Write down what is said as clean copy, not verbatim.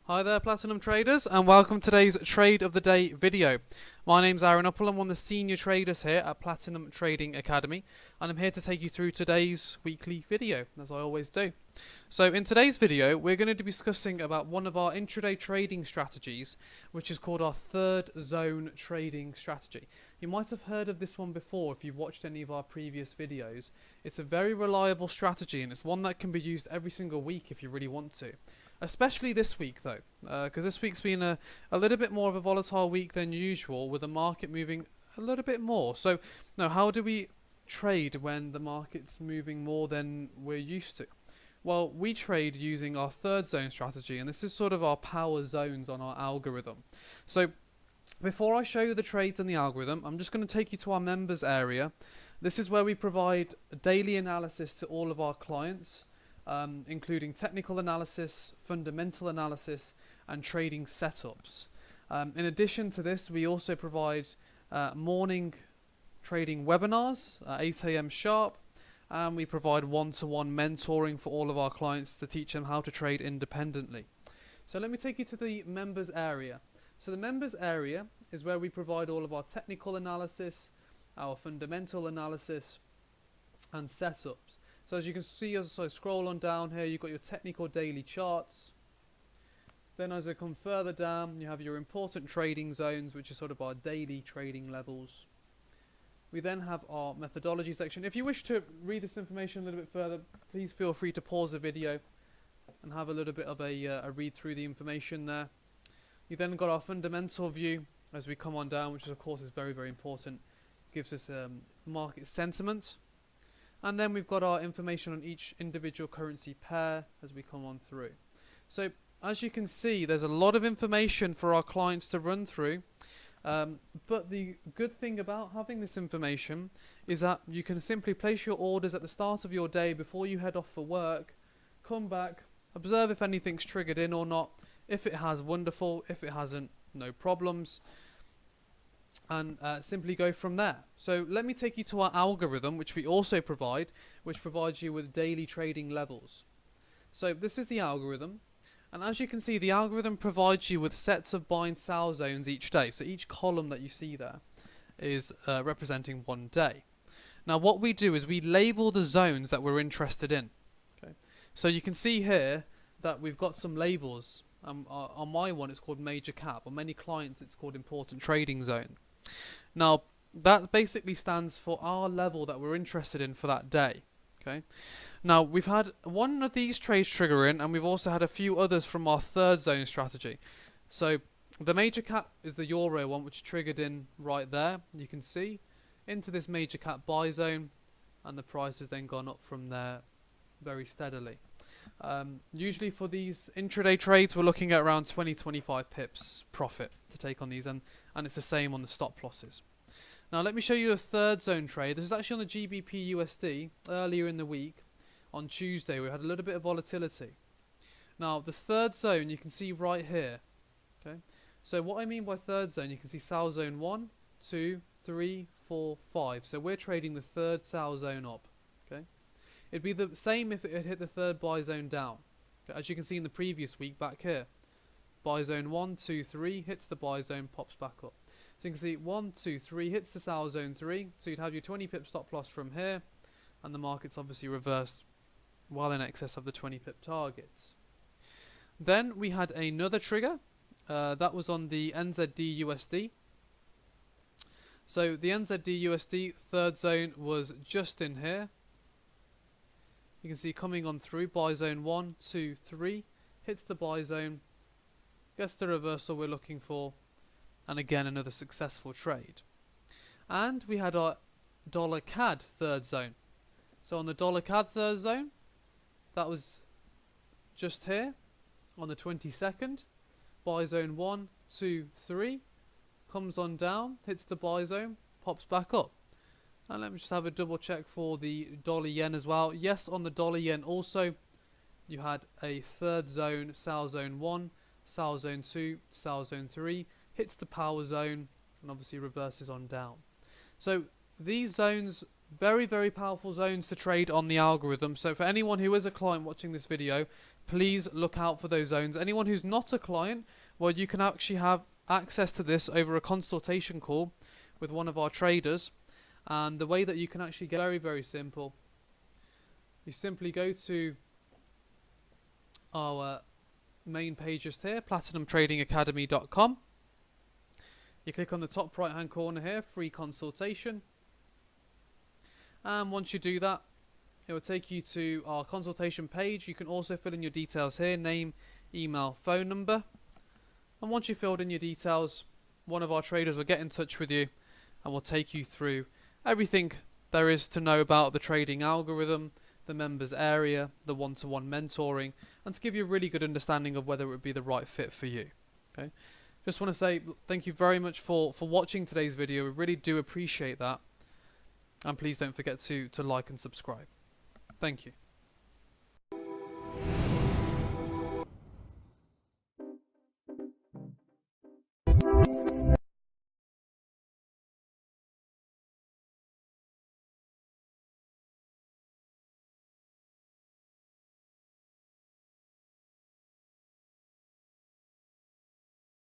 Hi there Platinum Traders, and welcome to today's Trade of the Day video. My name's Aaron Uppel, I'm one of the senior traders here at Platinum Trading Academy, and I'm here to take you through today's weekly video, as I always do. So in today's video we're going to be discussing about one of our intraday trading strategies, which is called our third zone trading strategy. You might have heard of this one before if you've watched any of our previous videos. It's a very reliable strategy, and it's one that can be used every single week if you really want to. Especially this week though, because this week's been a little bit more of a volatile week than usual, with the market moving a little bit more. So now, how do we trade when the market's moving more than we're used to? Well, we trade using our third zone strategy, and this is sort of our power zones on our algorithm. So before I show you the trades and the algorithm, I'm just going to take you to our members area. This is where we provide daily analysis to all of our clients, including technical analysis, fundamental analysis, and trading setups. In addition to this, we also provide morning trading webinars at 8 AM sharp, and we provide one-to-one mentoring for all of our clients to teach them how to trade independently. So let me take you to the members area. So the members area is where we provide all of our technical analysis, our fundamental analysis, and setups. So as you can see, as I scroll on down here, you've got your technical daily charts. Then as I come further down, you have your important trading zones, which are sort of our daily trading levels. We then have our methodology section. If you wish to read this information a little bit further, please feel free to pause the video and have a little bit of a read through the information there. You then got our fundamental view as we come on down, which of course is very, very important. Gives us market sentiment. And then we've got our information on each individual currency pair as we come on through. So as you can see, there's a lot of information for our clients to run through. But the good thing about having this information is that you can simply place your orders at the start of your day before you head off for work, come back, observe if anything's triggered in or not. If it has, wonderful. If it hasn't, no problems. And simply go from there. So let me take you to our algorithm, which we also provide, which provides you with daily trading levels. So this is the algorithm, and as you can see, the algorithm provides you with sets of buy and sell zones each day. So each column that you see there is representing one day. Now what we do is we label the zones that we're interested in. Okay. So you can see here that we've got some labels. On my one it's called major cap, on many clients it's called important trading zone. Now that basically stands for our level that we're interested in for that day. Okay. Now we've had one of these trades trigger in, and we've also had a few others from our third zone strategy. So the major cap is the euro one, which triggered in right there, you can see, into this major cap buy zone, and the price has then gone up from there very steadily. Usually for these intraday trades we're looking at around 20-25 pips profit to take on these, and it's the same on the stop losses. Now let me show you a third zone trade. This is actually on the GBP USD earlier in the week. On Tuesday we had a little bit of volatility. Now the third zone you can see right here. Okay, so what I mean by third zone, you can see sell zone 1, 2, 3, 4, 5. So we're trading the third sell zone up. Okay. It'd be the same if it had hit the third buy zone down. As you can see in the previous week back here. Buy zone 1, 2, 3, hits the buy zone, pops back up. So you can see 1, 2, 3, hits the sell zone 3. So you'd have your 20 pip stop loss from here. And the market's obviously reversed well in excess of the 20 pip targets. Then we had another trigger. That was on the NZD USD. So the NZD USD third zone was just in here. You can see coming on through buy zone 1, 2, 3, hits the buy zone, gets the reversal we're looking for, and again another successful trade. And we had our dollar CAD third zone. So on the dollar CAD third zone, that was just here on the 22nd, buy zone 1, 2, 3, comes on down, hits the buy zone, pops back up. And let me just have a double check for the dollar yen as well. Yes, on the dollar yen also, you had a third zone, sell zone 1, sell zone 2, sell zone 3, hits the power zone, and obviously reverses on down. So these zones Very, very powerful zones to trade on the algorithm. So for anyone who is a client watching this video, please look out for those zones. Anyone who's not a client, well, you can actually have access to this over a consultation call with one of our traders. And the way that you can actually get very, very simple. You simply go to our main page just here, platinumtradingacademy.com. You click on the top right hand corner here, free consultation. And once you do that, it will take you to our consultation page. You can also fill in your details here, name, email, phone number. And once you've filled in your details, one of our traders will get in touch with you and will take you through everything there is to know about the trading algorithm, the members area, the one-to-one mentoring, and to give you a really good understanding of whether it would be the right fit for you. Okay. Just want to say thank you very much for watching today's video. We really do appreciate that. And please don't forget to like and subscribe. Thank you.